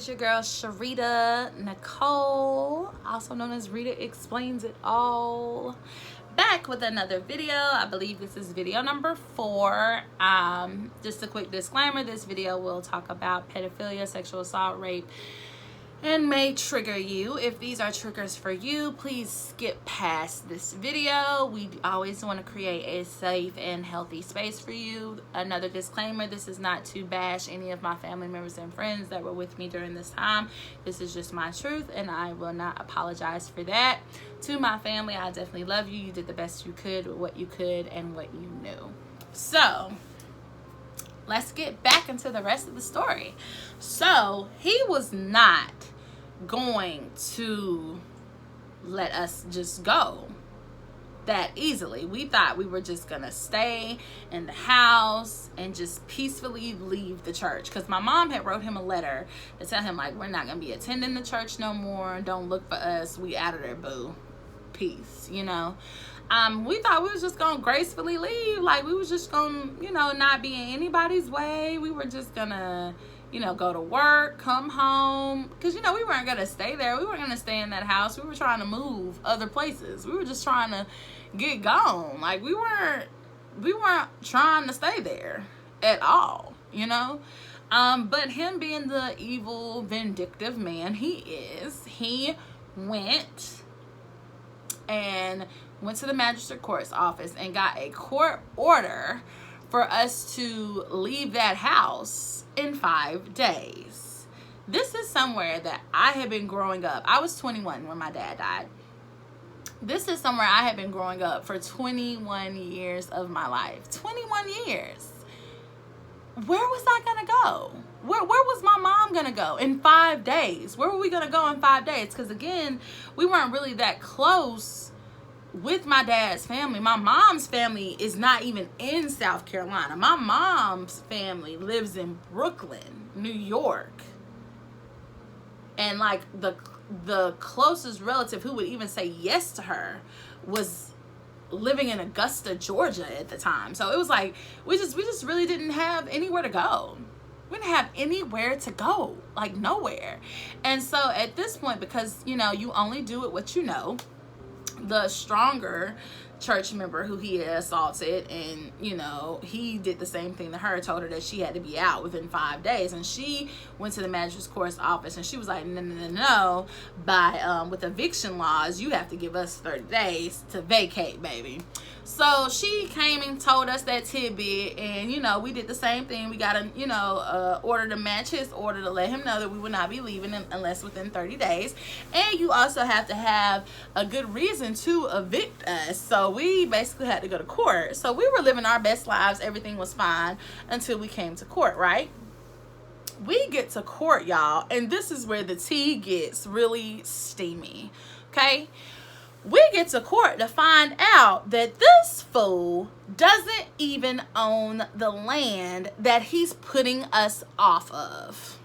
your girl Sharita Nicole, also known as Rita Explains It All, back with another video. I believe this is video number 4. Just a quick disclaimer, this video will talk about pedophilia, sexual assault, rape, and may trigger you. If these are triggers for you, please skip past this video. We always want to create a safe and healthy space for you. Another disclaimer, this is not to bash any of my family members and friends that were with me during this time. This is just my truth, and I will not apologize for that. To my family, I definitely love you. You did the best you could with what you could and what you knew. So let's get back into the rest of the story. So he was not going to let us just go that easily. We thought we were just gonna stay in the house and just peacefully leave the church, because my mom had wrote him a letter to tell him, like, we're not gonna be attending the church no more, don't look for us, we out of there, boo, peace, you know. We thought we was just gonna gracefully leave, like we was just gonna, you know, not be in anybody's way. We were just gonna, you know, go to work, come home, because, you know, we weren't gonna stay there. We weren't gonna stay in that house. We were trying to move other places. We were just trying to get gone. Like we weren't trying to stay there at all, you know. But him being the evil, vindictive man he went to the magistrate court's office and got a court order for us to leave that house in 5 days. This is somewhere that I had been growing up. I was 21 when my dad died. This is somewhere I had been growing up for 21 years of my life. 21 years. Where was I gonna go? Where was my mom gonna go in 5 days? Where were we gonna go in 5 days? Because again, we weren't really that close with my dad's family. My mom's family is not even in South Carolina. My mom's family lives in Brooklyn, New York. And like the closest relative who would even say yes to her was living in Augusta, Georgia at the time. So it was like we just really didn't have anywhere to go. We didn't have anywhere to go, like nowhere. And so at this point, because, you know, you only do it what you know, the stronger church member who he had assaulted, and, you know, he did the same thing to her, told her that she had to be out within 5 days, and she went to the magistrate's court's office and she was like, no, by with eviction laws you have to give us 30 days to vacate, baby. So she came and told us that tidbit, and, you know, we did the same thing. We got a, you know, order to match his order to let him know that we would not be leaving unless within 30 days. And you also have to have a good reason to evict us. So we basically had to go to court. So we were living our best lives. Everything was fine until we came to court, right? We get to court, y'all, and this is where the tea gets really steamy, okay? We get to court to find out that this fool doesn't even own the land that he's putting us off of.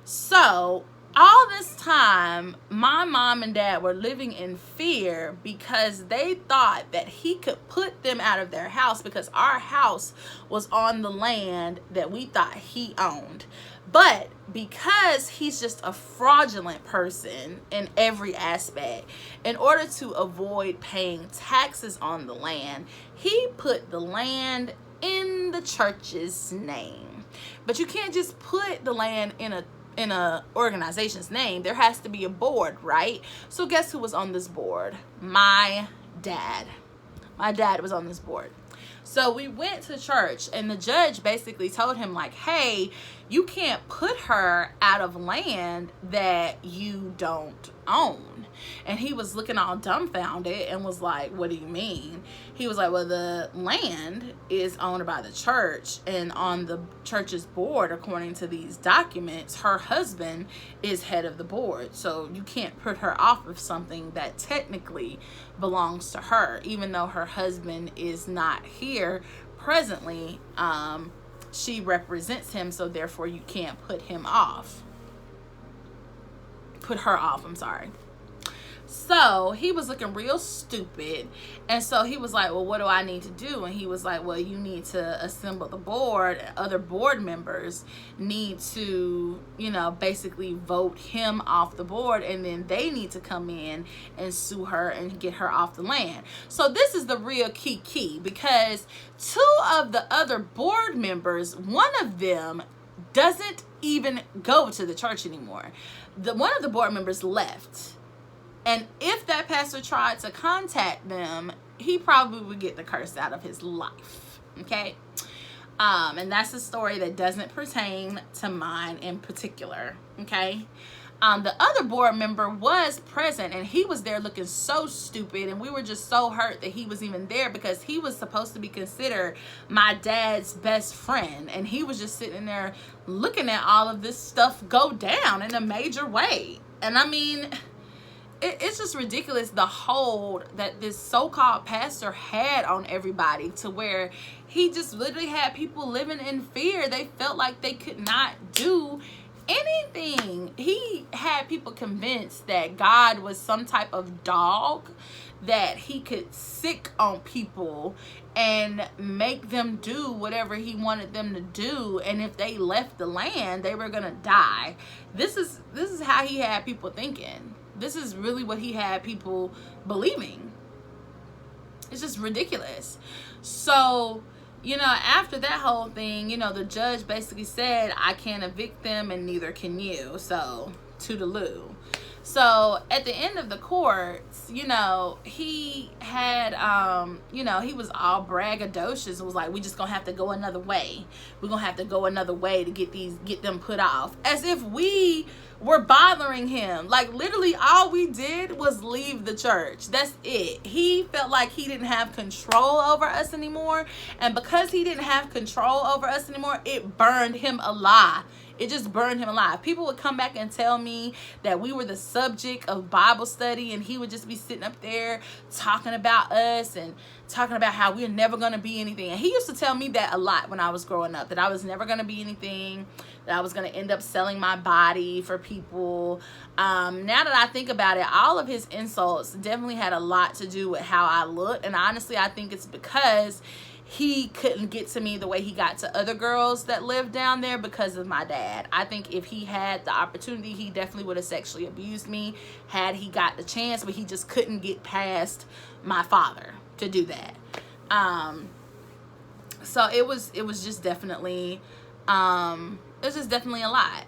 So all this time, my mom and dad were living in fear because they thought that he could put them out of their house because our house was on the land that we thought he owned. But because he's just a fraudulent person in every aspect, in order to avoid paying taxes on the land, he put the land in the church's name. But you can't just put the land in a organization's name. There has to be a board, right? So guess who was on this board? My dad. My dad was on this board. So we went to church, and the judge basically told him, like, hey, you can't put her out of land that you don't own. And he was looking all dumbfounded and was like, what do you mean? He was like, well, the land is owned by the church, and on the church's board, according to these documents, her husband is head of the board. So you can't put her off of something that technically belongs to her, even though her husband is not here presently. She represents him, so therefore you can't put him off. Put her off, I'm sorry. So he was looking real stupid. And so he was like, well, what do I need to do? And he was like, well, you need to assemble the board. Other board members need to, you know, basically vote him off the board. And then they need to come in and sue her and get her off the land. So this is the real key, because two of the other board members, one of them doesn't even go to the church anymore. One of the board members left. And if that pastor tried to contact them, he probably would get the curse out of his life. Okay? And that's a story that doesn't pertain to mine in particular. Okay? The other board member was present, and he was there looking so stupid, and we were just so hurt that he was even there, because he was supposed to be considered my dad's best friend, and he was just sitting there looking at all of this stuff go down in a major way. And I mean, it's just ridiculous, the hold that this so-called pastor had on everybody, to where he just literally had people living in fear. They felt like they could not do anything. He had people convinced that God was some type of dog, that he could sick on people and make them do whatever he wanted them to do, and if they left the land, they were gonna die. This is how he had people thinking. This is really what he had people believing. It's just ridiculous. So, you know, after that whole thing, you know, the judge basically said, I can't evict them and neither can you. So, toodaloo. So, at the end of the courts, you know, he had, you know, he was all braggadocious and was like, we just gonna have to go another way. We're gonna have to go another way to get them put off. As if we were bothering him. Like, literally all we did was leave the church. That's it. He felt like he didn't have control over us anymore. And because he didn't have control over us anymore, it burned him alive. It just burned him alive. People would come back and tell me that we were the subject of Bible study, and he would just be sitting up there talking about us and talking about how we're never going to be anything. And he used to tell me that a lot when I was growing up, that I was never going to be anything, that I was going to end up selling my body for people. Now that I think about it, all of his insults definitely had a lot to do with how I looked. And honestly, I think it's because he couldn't get to me the way he got to other girls that lived down there because of my dad. I think if he had the opportunity, he definitely would have sexually abused me had he got the chance, but he just couldn't get past my father to do that. So it was just definitely, it was just definitely a lot.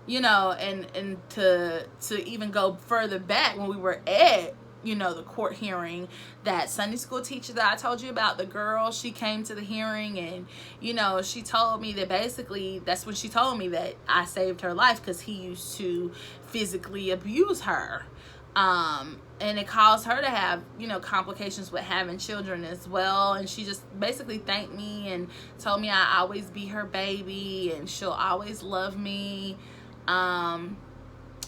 You know, and to even go further back, when we were at, you know, the court hearing, that Sunday school teacher that I told you about, the girl, she came to the hearing, and, you know, she told me that basically, that's when she told me that I saved her life, because he used to physically abuse her. And it caused her to have, you know, complications with having children as well. And she just basically thanked me and told me I'll always be her baby and she'll always love me.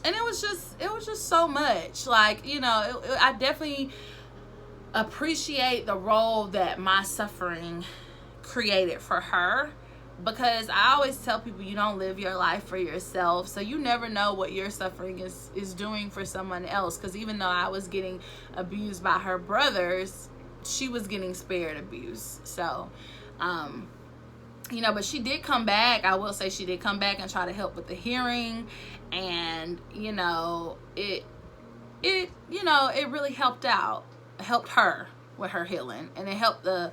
And it was just so much. Like, you know, I definitely appreciate the role that my suffering created for her, because I always tell people, you don't live your life for yourself, so you never know what your suffering is doing for someone else. Because even though I was getting abused by her brothers, she was getting spared abuse. So you know, but she did come back. I will say she did come back and try to help with the hearing, and you know, it really helped out. It helped her with her healing, and it helped the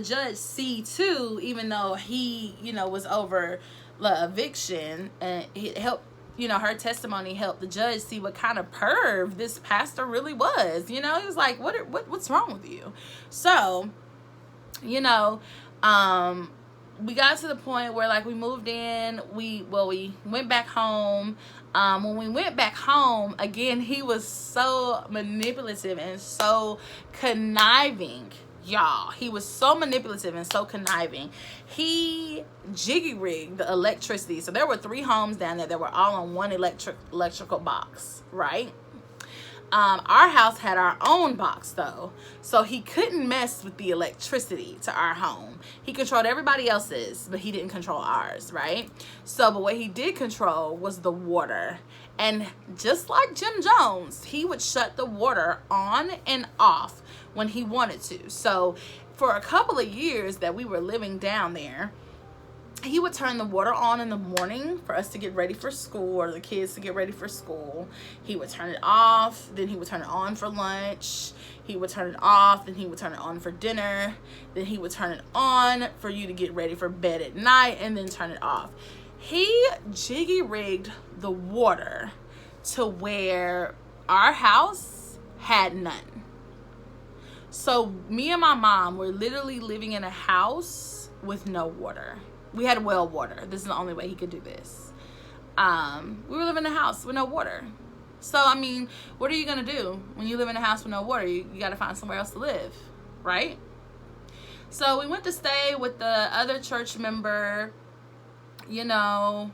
judge see too, even though he, you know, was over the eviction, and it helped, you know, her testimony helped the judge see what kind of perv this pastor really was. You know, he was like, what's wrong with you? So, you know, we got to the point where, like, we moved in, we went back home. When we went back home, again, he was so manipulative and so conniving, y'all. He was so manipulative and so conniving. He jiggy-rigged the electricity. So there were 3 homes down there that were all on one electrical box, right? Our house had our own box though, so he couldn't mess with the electricity to our home. He controlled everybody else's, but he didn't control ours, right? So, but what he did control was the water. And just like Jim Jones, he would shut the water on and off when he wanted to. So for a couple of years that we were living down there, he would turn the water on in the morning for us to get ready for school, or the kids to get ready for school. He would turn it off, then he would turn it on for lunch. He would turn it off, then he would turn it on for dinner. Then he would turn it on for you to get ready for bed at night, and then turn it off. He jiggy-rigged the water to where our house had none. So me and my mom were literally living in a house with no water. We had well water. This is the only way he could do this. We were living in a house with no water. So, I mean, what are you going to do when you live in a house with no water? You got to find somewhere else to live, right? So we went to stay with the other church member, you know,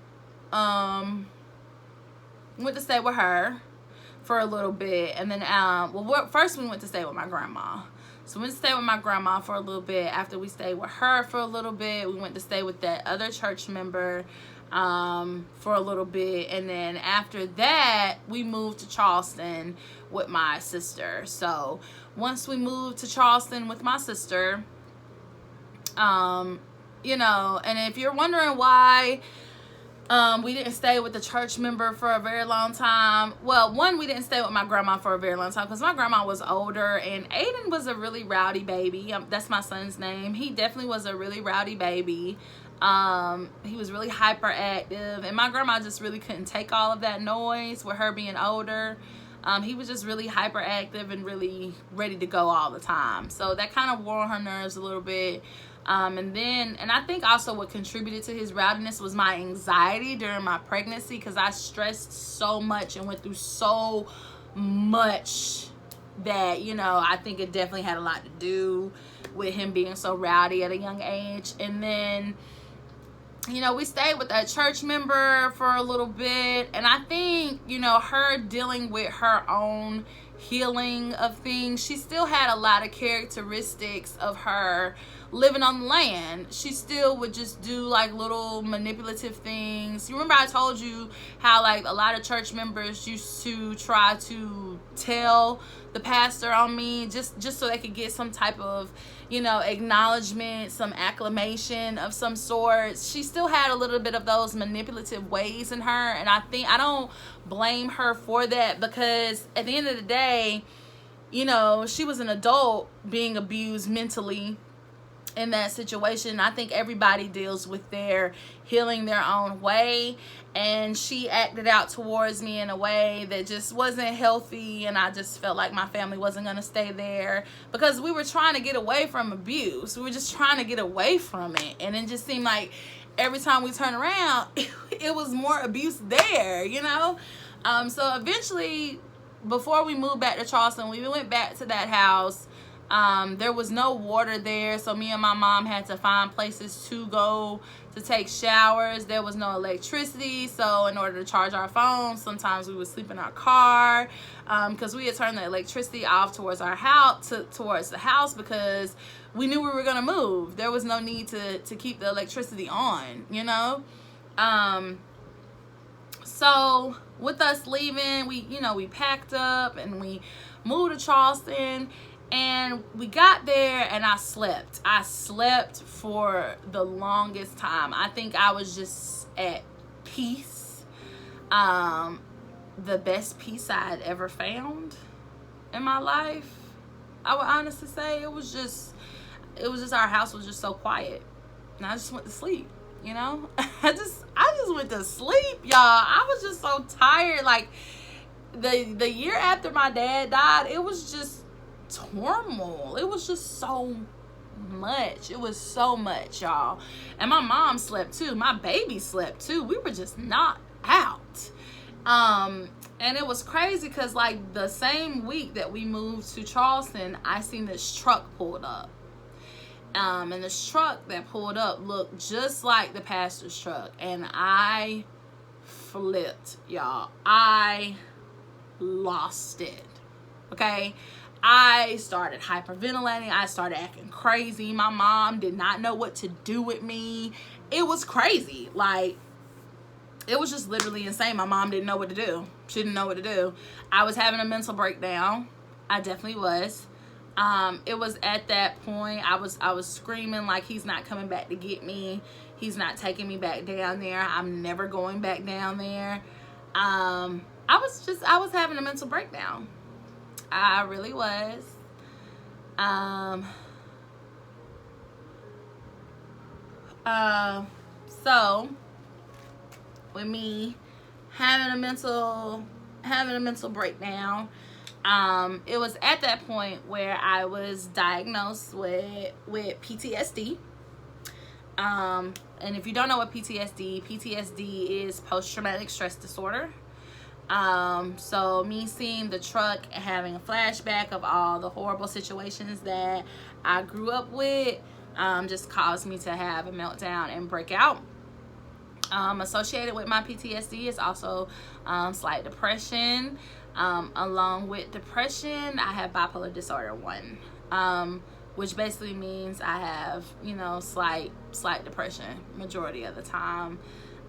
went to stay with her for a little bit. And then, first we went to stay with my grandma. So we went to stay with my grandma for a little bit. After we stayed with her for a little bit, we went to stay with that other church member for a little bit. And then after that, we moved to Charleston with my sister. So once we moved to Charleston with my sister, you know, and if you're wondering why we didn't stay with the church member for a very long time. Well, one, we didn't stay with my grandma for a very long time because my grandma was older, and Aiden was a really rowdy baby. That's my son's name. He definitely was a really rowdy baby. He was really hyperactive, and my grandma just really couldn't take all of that noise with her being older. He was just really hyperactive and really ready to go all the time. So that kind of wore on her nerves a little bit. And I think also what contributed to his rowdiness was my anxiety during my pregnancy, because I stressed so much and went through so much that, you know, I think it definitely had a lot to do with him being so rowdy at a young age. And then, you know, we stayed with that church member for a little bit, and I think, you know, her dealing with her own healing of things, she still had a lot of characteristics of her living on the land. She still would just do like little manipulative things. You remember I told you how like a lot of church members used to try to tell the pastor on me just so they could get some type of, you know, acknowledgement, some acclamation of some sort. She still had a little bit of those manipulative ways in her, and I think I don't blame her for that, because at the end of the day, you know, she was an adult being abused mentally in that situation. I think everybody deals with their healing their own way, and she acted out towards me in a way that just wasn't healthy, and I just felt like my family wasn't going to stay there because we were trying to get away from abuse. We were just trying to get away from it, and it just seemed like every time we turn around it was more abuse there, you know. So eventually, before we moved back to Charleston, we went back to that house. There was no water there, so me and my mom had to find places to go to take showers. There was no electricity, so in order to charge our phones, sometimes we would sleep in our car, because we had turned the electricity off towards our house, towards the house, because we knew we were gonna move. There was no need to keep the electricity on, you know. So with us leaving, we packed up and we moved to Charleston. And we got there, and I slept. I slept for the longest time. I think I was just at peace. The best peace I had ever found in my life. I would honestly say it was just our house was just so quiet. And I just went to sleep, you know? I just went to sleep, y'all. I was just so tired. Like the year after my dad died, it was just turmoil. It was just so much. It was so much, y'all. And my mom slept too. My baby slept too. We were just not out. And it was crazy because like the same week that we moved to Charleston, I seen this truck pulled up. And this truck that pulled up looked just like the pastor's truck. And I flipped, y'all. I lost it. Okay? I started hyperventilating. I started acting crazy. My mom did not know what to do with me. It was crazy. Like, it was just literally insane. My mom didn't know what to do. She didn't know what to do. I was having a mental breakdown. I definitely was. It was at that point I was screaming like, he's not coming back to get me. He's not taking me back down there. I'm never going back down there. I was having a mental breakdown. I really was. So with me having a mental breakdown, it was at that point where I was diagnosed with PTSD. And if you don't know what PTSD is post-traumatic stress disorder. So me seeing the truck and having a flashback of all the horrible situations that I grew up with, just caused me to have a meltdown and break out. Associated with my PTSD is also slight depression. Along with depression, I have bipolar disorder 1, which basically means I have, slight depression majority of the time.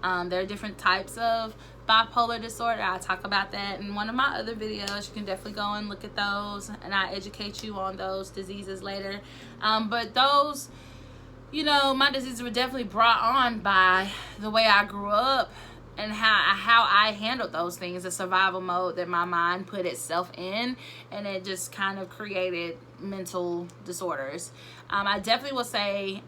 There are different types of bipolar disorder. I'll talk about that in one of my other videos. You can definitely go and look at those, and I'll educate you on those diseases later. But those, my diseases were definitely brought on by the way I grew up and how I handled those things, the survival mode that my mind put itself in, and it just kind of created mental disorders. I definitely will say,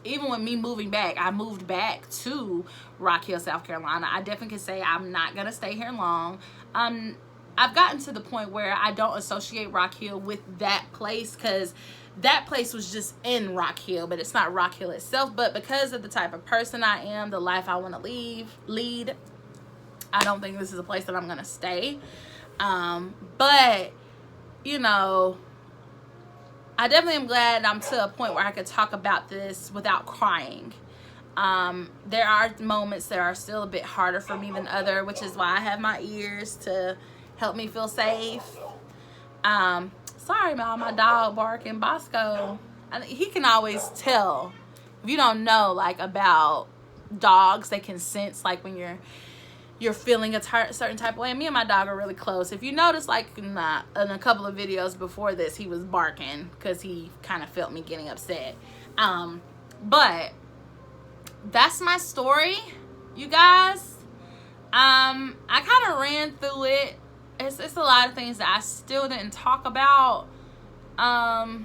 even with me moving back, I moved back to Rock Hill, South Carolina. I definitely can say I'm not going to stay here long. I've gotten to the point where I don't associate Rock Hill with that place, because that place was just in Rock Hill, but it's not Rock Hill itself. But because of the type of person I am, the life I want to lead, I don't think this is a place that I'm going to stay. But, I definitely am glad I'm to a point where I could talk about this without crying. There are moments that are still a bit harder for me than other, which is why I have my ears to help me feel safe. Sorry about my dog barking, Bosco. He can always tell. If you don't know, about dogs, they can sense, when you're feeling a certain type of way. And me and my dog are really close. If you notice, in a couple of videos before this, he was barking because he kind of felt me getting upset. But that's my story, you guys. I kind of ran through it. It's a lot of things that I still didn't talk about. That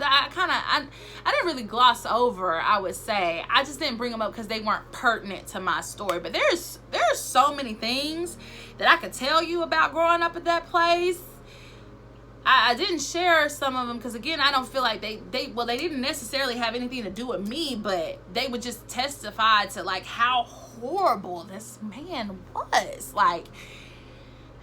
I didn't really gloss over, I would say. I just didn't bring them up because they weren't pertinent to my story. But there's so many things that I could tell you about growing up at that place. I didn't share some of them because, again, I don't feel like they didn't necessarily have anything to do with me, but they would just testify to how horrible this man was.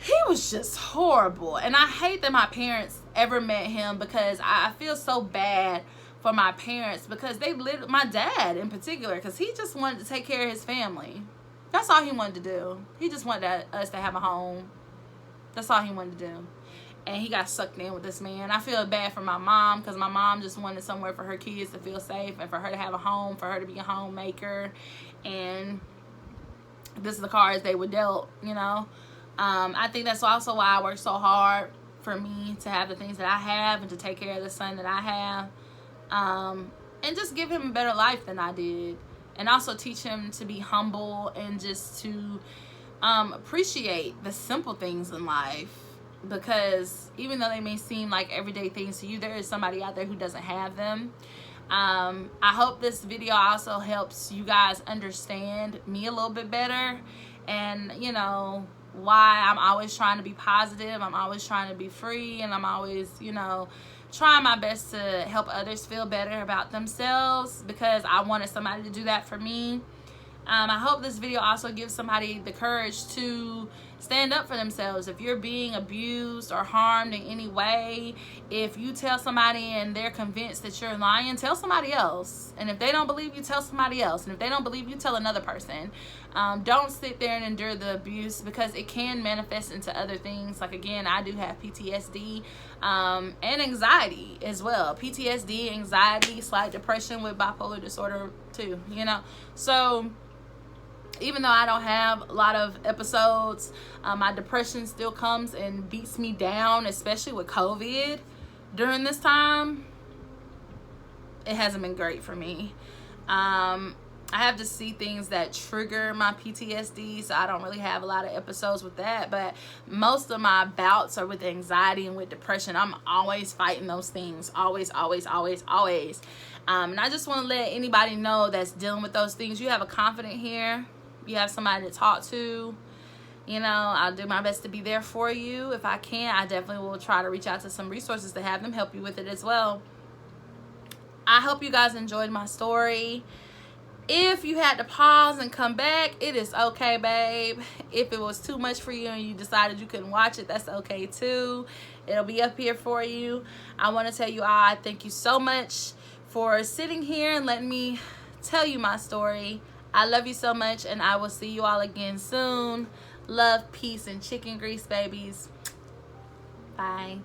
He was just horrible. And I hate that my parents ever met him, because I feel so bad for my parents, because my dad in particular, because he just wanted to take care of his family. That's all he wanted to do. He just wanted us to have a home. That's all he wanted to do. And he got sucked in with this man. I feel bad for my mom, because my mom just wanted somewhere for her kids to feel safe and for her to have a home, for her to be a homemaker. And this is the cards they were dealt, I think that's also why I work so hard, for me to have the things that I have and to take care of the son that I have, and just give him a better life than I did, and also teach him to be humble and just to appreciate the simple things in life, because even though they may seem like everyday things to you, there is somebody out there who doesn't have them. I hope this video also helps you guys understand me a little bit better, and why I'm always trying to be positive, I'm always trying to be free, and I'm always, trying my best to help others feel better about themselves, because I wanted somebody to do that for me. I hope this video also gives somebody the courage to stand up for themselves. If you're being abused or harmed in any way, if you tell somebody and they're convinced that you're lying, tell somebody else. And if they don't believe you, tell somebody else. And if they don't believe you, tell another person. Don't sit there and endure the abuse, because it can manifest into other things. Again, I do have PTSD and anxiety as well. PTSD, anxiety, slight depression with bipolar disorder too, So even though I don't have a lot of episodes, my depression still comes and beats me down, especially with COVID during this time. It hasn't been great for me. I have to see things that trigger my PTSD, so I don't really have a lot of episodes with that. But most of my bouts are with anxiety and with depression. I'm always fighting those things. Always, always, always, always. And I just want to let anybody know that's dealing with those things, you have a confidant here. You have somebody to talk to. You know, I'll do my best to be there for you. If I can, I definitely will try to reach out to some resources to have them help you with it as well. I hope you guys enjoyed my story. If you had to pause and come back, it is okay, babe. If it was too much for you and you decided you couldn't watch it, that's okay too. It'll be up here for you. I want to tell you all, I thank you so much for sitting here and letting me tell you my story. I love you so much, and I will see you all again soon. Love, peace, and chicken grease, babies. Bye.